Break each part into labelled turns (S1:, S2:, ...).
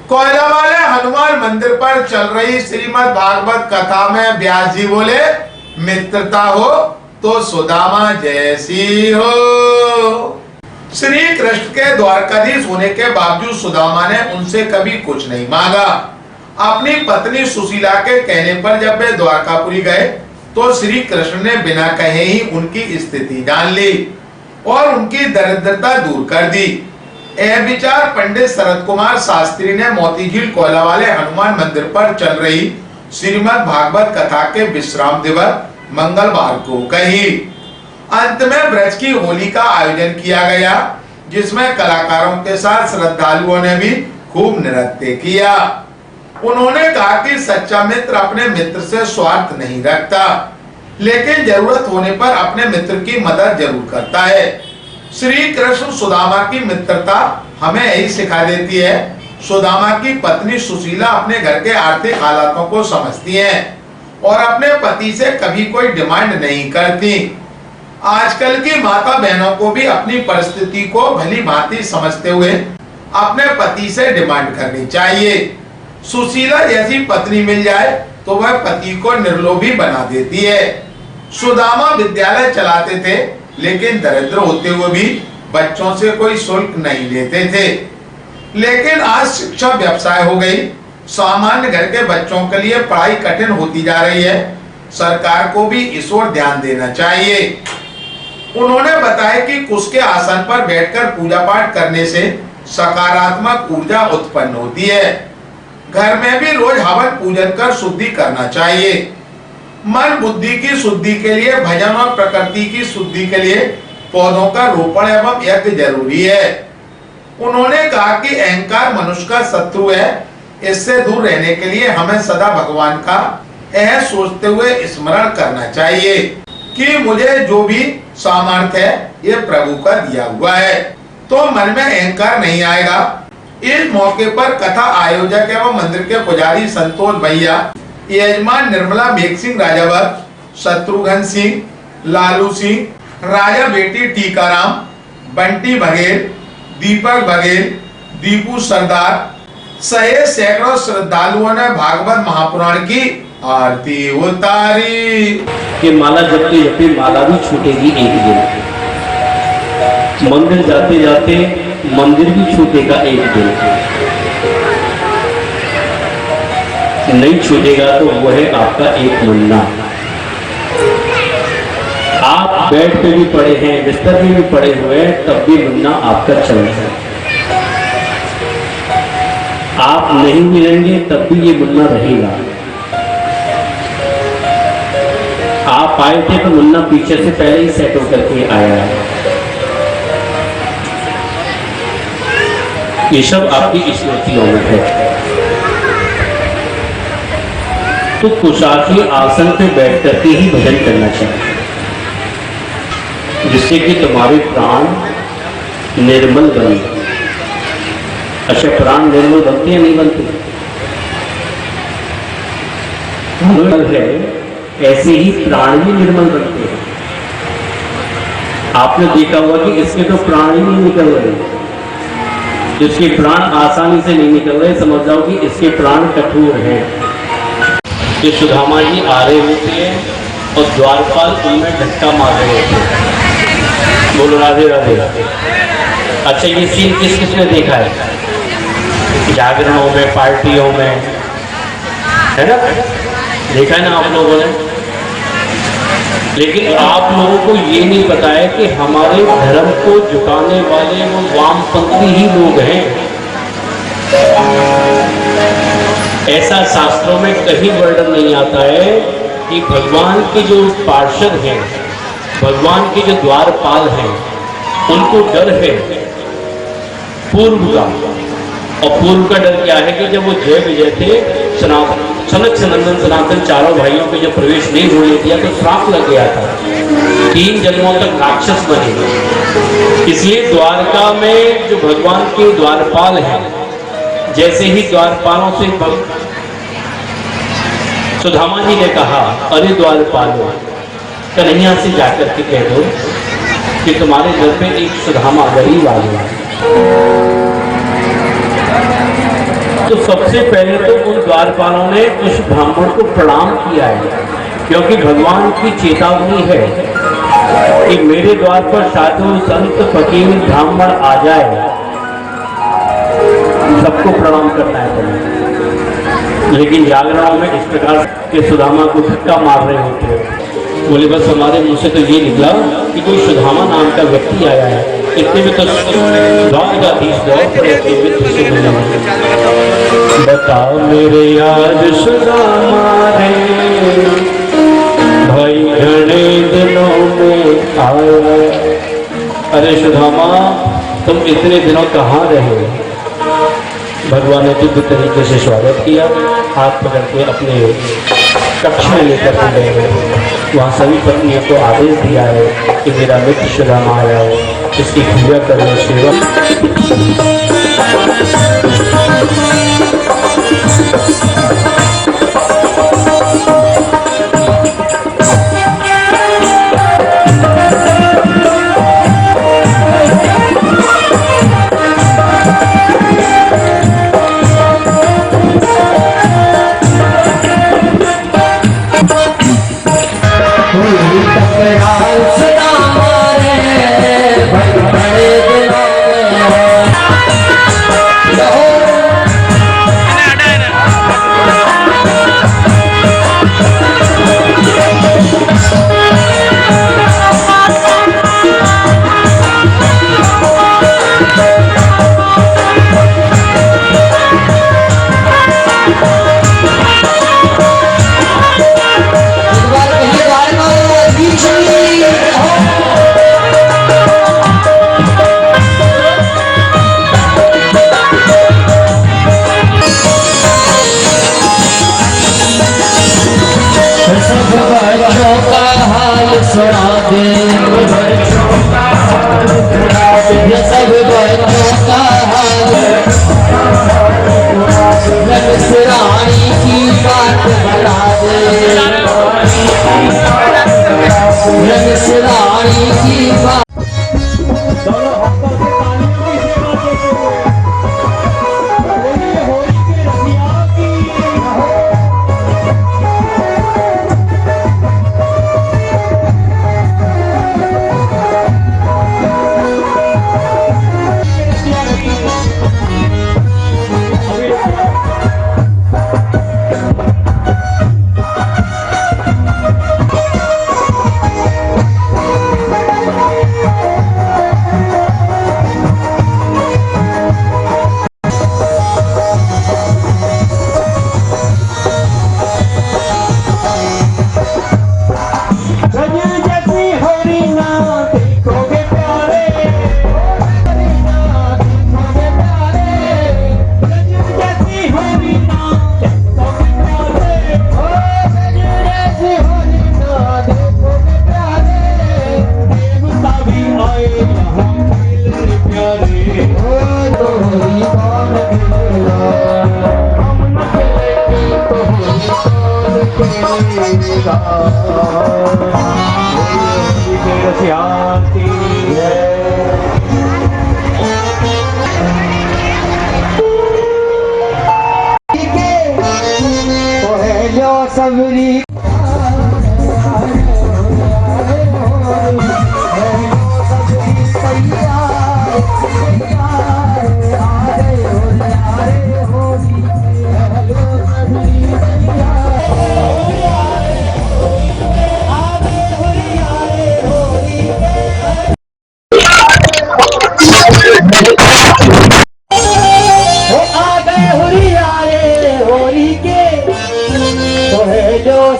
S1: कोयला वाले हनुमान मंदिर पर चल रही श्रीमद् भागवत कथा में व्यास जी बोले, मित्रता हो तो सुदामा जैसी हो। श्री कृष्ण के द्वारकाधीश होने के बावजूद सुदामा ने उनसे कभी कुछ नहीं मांगा। अपनी पत्नी सुशीला के कहने पर जब वे द्वारकापुरी गए तो श्री कृष्ण ने बिना कहे ही उनकी स्थिति जान ली और उनकी दरिद्रता दूर कर दी। यह विचार पंडित शरद कुमार शास्त्री ने मोतीझील कोयला वाले हनुमान मंदिर पर चल रही श्रीमद् भागवत कथा के विश्राम दिवस मंगलवार को कही। अंत में ब्रज की होली का आयोजन किया गया, जिसमें कलाकारों के साथ श्रद्धालुओं ने भी खूब नृत्य किया। उन्होंने कहा कि सच्चा मित्र अपने मित्र से स्वार्थ नहीं रखता, लेकिन जरूरत होने पर अपने मित्र की मदद जरूर करता है। श्री कृष्ण सुदामा की मित्रता हमें यही सिखा देती है। सुदामा की पत्नी सुशीला अपने घर के आर्थिक हालातों को समझती हैं और अपने पति से कभी कोई डिमांड नहीं करती। आजकल की माता बहनों को भी अपनी परिस्थिति को भली भांति समझते हुए अपने पति से डिमांड करनी चाहिए। सुशीला जैसी पत्नी मिल जाए तो वह पति को निर्लोभी बना देती है। सुदामा विद्यालय चलाते थे, लेकिन दरिद्र होते हुए भी बच्चों से कोई शुल्क नहीं लेते थे। लेकिन आज शिक्षा व्यवसाय हो गई। सामान्य घर के बच्चों के लिए पढ़ाई कठिन होती जा रही है। सरकार को भी इस ओर ध्यान देना चाहिए। उन्होंने बताया कि कुश के आसन पर बैठकर पूजा पाठ करने से सकारात्मक ऊर्जा उत्पन्न होती है। घर में भी रोज हवन पूजन कर शुद्धि करना चाहिए। मन बुद्धि की शुद्धि के लिए भजन और प्रकृति की शुद्धि के लिए पौधों का रोपण एवं यज्ञ जरूरी है। उन्होंने कहा कि अहंकार मनुष्य का शत्रु है। इससे दूर रहने के लिए हमें सदा भगवान का यह सोचते हुए स्मरण करना चाहिए कि मुझे जो भी सामर्थ्य है ये प्रभु का दिया हुआ है, तो मन में अहंकार नहीं आएगा। इस मौके पर कथा आयोजक एवं मंदिर के पुजारी संतोष भैया, यजमान निर्मला मेघ सिंह राजावत, शत्रुघ्न सिंह, लालू सिंह, राजा बेटी टीकाराम, बंटी बघेल, दीपक बघेल, दीपू सरदार सहित सैकड़ों श्रद्धालुओं ने भागवत महापुराण की आरती उतारी।
S2: कि माला जपते जपते माला भी छूटेगी एक दिन। मंदिर जाते जाते मंदिर भी छूटेगा एक दिन। नहीं छूटेगा तो वह है आपका एक मुन्ना। आप बेड पे भी पड़े हैं, बिस्तर पे भी पड़े हुए हैं, तब भी मुन्ना आपका चल रहा है। आप नहीं मिलेंगे तब भी ये मुन्ना रहेगा। आप आए थे तो मुन्ना पीछे से पहले ही सेट होकर के आया है। ये सब आपकी स्मृतियों में है। तो कुशाग्र आसन पे बैठ करके ही भजन करना चाहिए, जिससे कि तुम्हारे प्राण निर्मल बने। अच्छा, प्राण निर्मल बनते या नहीं बनते? निर्मल है, ऐसे ही प्राण भी निर्मल बनते हैं। आपने देखा होगा कि इसके तो प्राण ही नहीं निकल रहे। जिसके प्राण आसानी से नहीं निकल रहे, समझ जाओ कि इसके प्राण कठोर हैं। ये सुदामा जी आ रहे होते हैं और द्वारपाल उनमें धक्का मार रहे होते हैं। बोलो राधे राधे। अच्छा, ये सीन किस किसने देखा है? जागरणों में, पार्टियों में, है ना? देखा है ना आप लोगों ने? लेकिन आप लोगों को ये नहीं पता है कि हमारे धर्म को झुकाने वाले वो वामपंथी ही लोग हैं। ऐसा शास्त्रों में कहीं वर्णन नहीं आता है कि भगवान के जो पार्षद हैं, भगवान के जो द्वारपाल हैं, उनको डर है पूर्व का। और पूर्व का डर क्या है कि जब वो जय विजय थे, सनक सनंदन सनातन चारों भाइयों के जब प्रवेश नहीं होने दिया तो श्राप लग गया था, 3 जन्मों तक राक्षस बने। इसलिए द्वारका में जो भगवान के द्वारपाल हैं, जैसे ही द्वारपालों से सुदामा जी ने कहा, अरे द्वारपालों, कन्हैया से जाकर के कह दो कि तुम्हारे घर पे एक सुदामा गरीब आ गया। तो सबसे पहले तो उन द्वारपालों ने उस ब्राह्मण को प्रणाम किया है, क्योंकि भगवान की चेतावनी है कि मेरे द्वार पर साधु संत फकीर ब्राह्मण आ जाए, सबको प्रणाम करना है तुम्हें। लेकिन जागराओं में इस प्रकार के सुदामा को धक्का मार रहे होते हैं। बोले बस हमारे मुंह से तो ये निकला कि कोई सुदामा नाम का व्यक्ति आया है, इतने में तो द्वारकाधीश दौड़ पड़े अपने मित्र से मिलने। बता मेरे याद सुदामा रे, भाई घने दिनों में आया। अरे सुदामा तुम इतने दिनों कहाँ रहे? भगवान ने दिव्य तरीके से स्वागत किया, हाथ पकड़ के अपने कक्ष में लेकर के गए। वहाँ सभी पत्नियों को आदेश दिया है कि मेरा मित्र सुदामा आया है, इसकी पूजा करो, सेवा।
S3: सबरी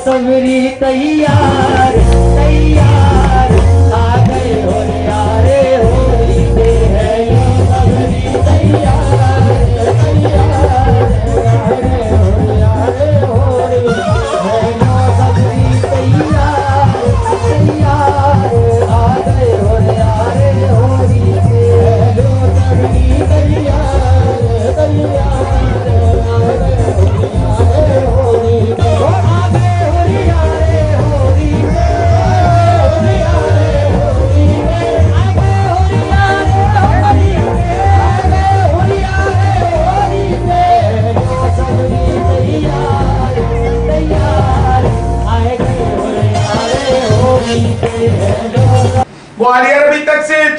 S3: सबरी तैयार तैयार आ गए हो यारे होली के है सबरी तैयार तैयार आ गए हो यारे होली है सबरी तैयार तैयार आ गए हो यारे होली के है सबरी तैयार तैयार आ गए हो यारे होली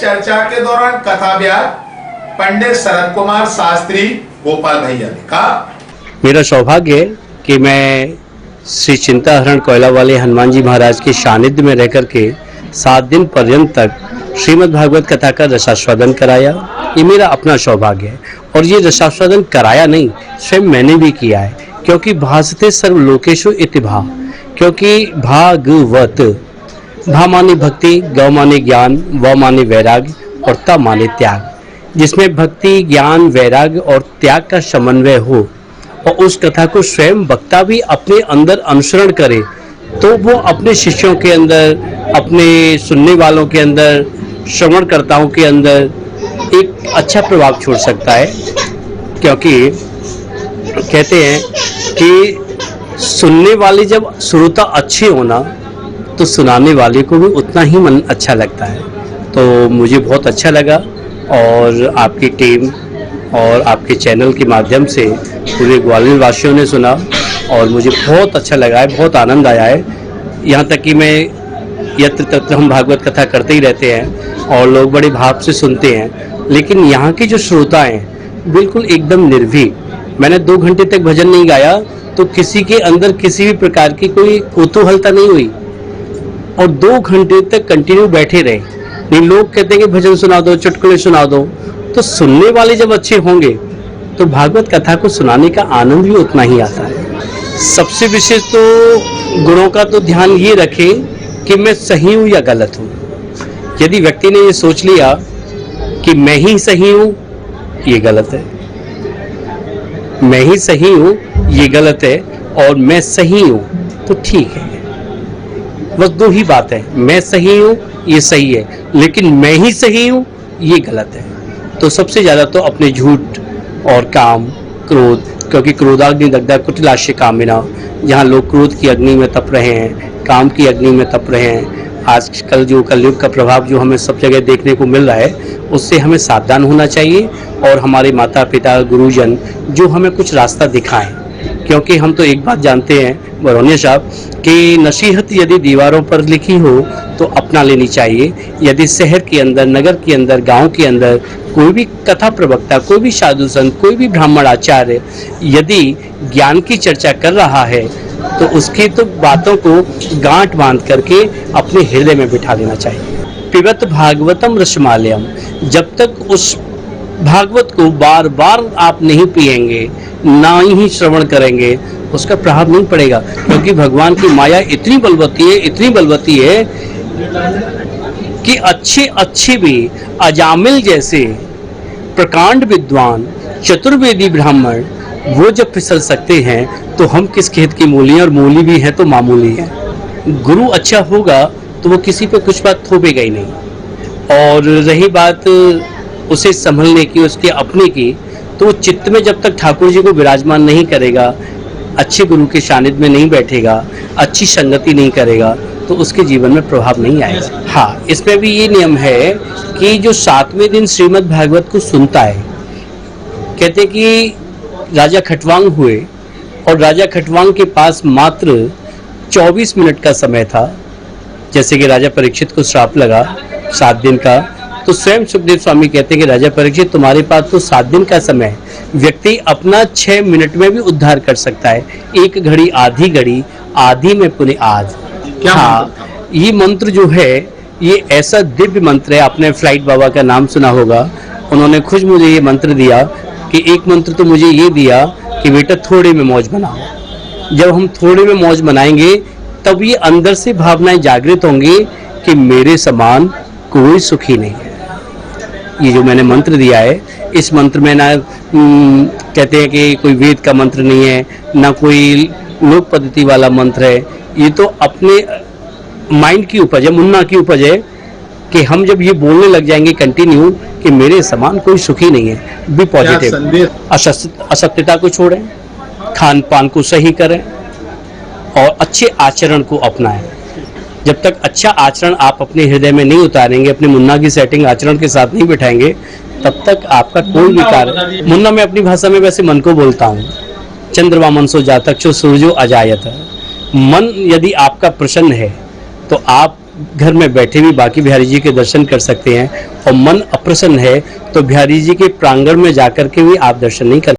S1: चर्चा के दौरान कथा व्यास पंडित शरद कुमार शास्त्री गोपाल भैया ने कहा,
S4: मेरा सौभाग्य है कि मैं श्री चिंताहरण कोयला वाले हनुमान जी महाराज के सानिध्य में रह करके 7 दिन पर्यंत तक श्रीमद् भागवत कथा का रसास्वादन कराया। ये मेरा अपना सौभाग्य है और ये रसास्वादन कराया नहीं, स्वयं मैंने भी किया है, क्योंकि भासते सर्वलोकेषु इति भा, क्योंकि भागवत, भा माने भक्ति, ग माने ज्ञान, व माने वैराग्य और त माने त्याग, जिसमें भक्ति, ज्ञान, वैराग्य और त्याग का समन्वय हो और उस कथा को स्वयं वक्ता भी अपने अंदर अनुसरण करे तो वो अपने शिष्यों के अंदर, अपने सुनने वालों के अंदर, श्रवणकर्ताओं के अंदर एक अच्छा प्रभाव छोड़ सकता है। क्योंकि कहते हैं कि सुनने वाले जब श्रोता अच्छे होना तो सुनाने वाले को भी उतना ही मन अच्छा लगता है। तो मुझे बहुत अच्छा लगा और आपकी टीम और आपके चैनल के माध्यम से पूरे ग्वालियर वासियों ने सुना और मुझे बहुत अच्छा लगा है, बहुत आनंद आया है। यहाँ तक कि मैं यत्र तत्र हम भागवत कथा करते ही रहते हैं और लोग बड़े भाव से सुनते हैं, लेकिन यहाँ के जो श्रोता हैं बिल्कुल एकदम निर्भीक। मैंने 2 घंटे तक भजन नहीं गाया तो किसी के अंदर किसी भी प्रकार की कोई कौतूहलता नहीं हुई और 2 घंटे तक कंटिन्यू बैठे रहे। नहीं, लोग कहते हैं कि भजन सुना दो, चुटकुले सुना दो, तो सुनने वाले जब अच्छे होंगे तो भागवत कथा को सुनाने का आनंद भी उतना ही आता है। सबसे विशेष तो गुणों का तो ध्यान ये रखे कि मैं सही हूँ या गलत हूँ। यदि व्यक्ति ने ये सोच लिया कि मैं ही सही हूँ, ये गलत है, मैं ही सही हूँ ये गलत है और मैं सही हूँ तो ठीक है। बस 2 ही बात है, मैं सही हूँ ये सही है, लेकिन मैं ही सही हूँ ये गलत है। तो सबसे ज़्यादा तो अपने झूठ और काम, क्रोध, क्योंकि क्रोधाग्नि दग्धा कुटिलास्य कामिना, जहाँ लोग क्रोध की अग्नि में तप रहे हैं, काम की अग्नि में तप रहे हैं, आजकल जो कलयुग का प्रभाव जो हमें सब जगह देखने को मिल रहा है, उससे हमें सावधान होना चाहिए और हमारे माता पिता गुरुजन जो हमें कुछ रास्ता दिखाएं। क्योंकि हम तो एक बात जानते हैं बरौनिया साहब कि नसीहत यदि दीवारों पर लिखी हो तो अपना लेनी चाहिए। यदि शहर के अंदर, नगर के अंदर, गांव के अंदर कोई भी कथा प्रवक्ता, कोई भी साधु संत, कोई भी ब्राह्मण आचार्य यदि ज्ञान की चर्चा कर रहा है तो उसकी तो बातों को गांठ बांध करके अपने हृदय में बिठा लेना चाहिए। पिबत भागवतम रसमालयम, जब तक उस भागवत को बार बार आप नहीं पिएंगे, ना ही श्रवण करेंगे, उसका प्रभाव नहीं पड़ेगा। क्योंकि भगवान की माया इतनी बलवती है, इतनी बलवती है कि अच्छे अच्छे भी अजामिल जैसे प्रकांड विद्वान, चतुर्वेदी ब्राह्मण वो जब फिसल सकते हैं तो हम किस खेत की मूली हैं, और मूली भी है तो मामूली है। गुरु अच्छा होगा तो वो किसी पे कुछ बात थोपेगा ही नहीं। और रही बात उसे संभलने की, उसके अपने की, तो वो चित्त में जब तक ठाकुर जी को विराजमान नहीं करेगा, अच्छे गुरु के सानिध्य में नहीं बैठेगा, अच्छी संगति नहीं करेगा, तो उसके जीवन में प्रभाव नहीं आएगा। हाँ, इसमें भी ये नियम है कि जो 7वें दिन श्रीमद् भागवत को सुनता है, कहते कि राजा खटवांग हुए और राजा खटवांग के पास मात्र 24 मिनट का समय था। जैसे कि राजा परीक्षित को श्राप लगा 7 दिन का, तो स्वयं सुखदेव स्वामी कहते हैं कि राजा परीक्षित तुम्हारे पास तो 7 दिन का समय है, व्यक्ति अपना 6 मिनट में भी उद्धार कर सकता है। 1 घड़ी आधी घड़ी, आधी में पुनः आध। हाँ, ये मंत्र जो है ये ऐसा दिव्य मंत्र है। आपने फ्लाइट बाबा का नाम सुना होगा, उन्होंने खुद मुझे ये मंत्र दिया कि एक मंत्र तो मुझे ये दिया कि बेटा थोड़े में मौज बनाओ। जब हम थोड़े में मौज बनाएंगे तब ये अंदर से भावनाएं जागृत होंगी कि मेरे समान कोई सुखी नहीं है। ये जो मैंने मंत्र दिया है, इस मंत्र में ना कहते हैं कि कोई वेद का मंत्र नहीं है, ना कोई लोक पद्धति वाला मंत्र है, ये तो अपने माइंड की उपज है, मुन्ना की उपज है कि हम जब ये बोलने लग जाएंगे कंटिन्यू कि मेरे समान कोई सुखी नहीं है। बी पॉजिटिव, असत्यता को छोड़ें, खान पान को सही करें और अच्छे आचरण को अपनाएं। जब तक अच्छा आचरण आप अपने हृदय में नहीं उतारेंगे, अपने मुन्ना की सेटिंग आचरण के साथ नहीं बिठाएंगे, तब तक आपका कोई भी कार्य, मुन्ना मैं अपनी भाषा में वैसे मन को बोलता हूँ, चंद्रमा मनसो जातक्षो सूर्यो अजायत। मन यदि आपका प्रसन्न है तो आप घर में बैठे भी बाकी बिहारी जी के दर्शन कर सकते हैं, और मन अप्रसन्न है तो बिहारी जी के प्रांगण में जाकर के भी आप दर्शन नहीं कर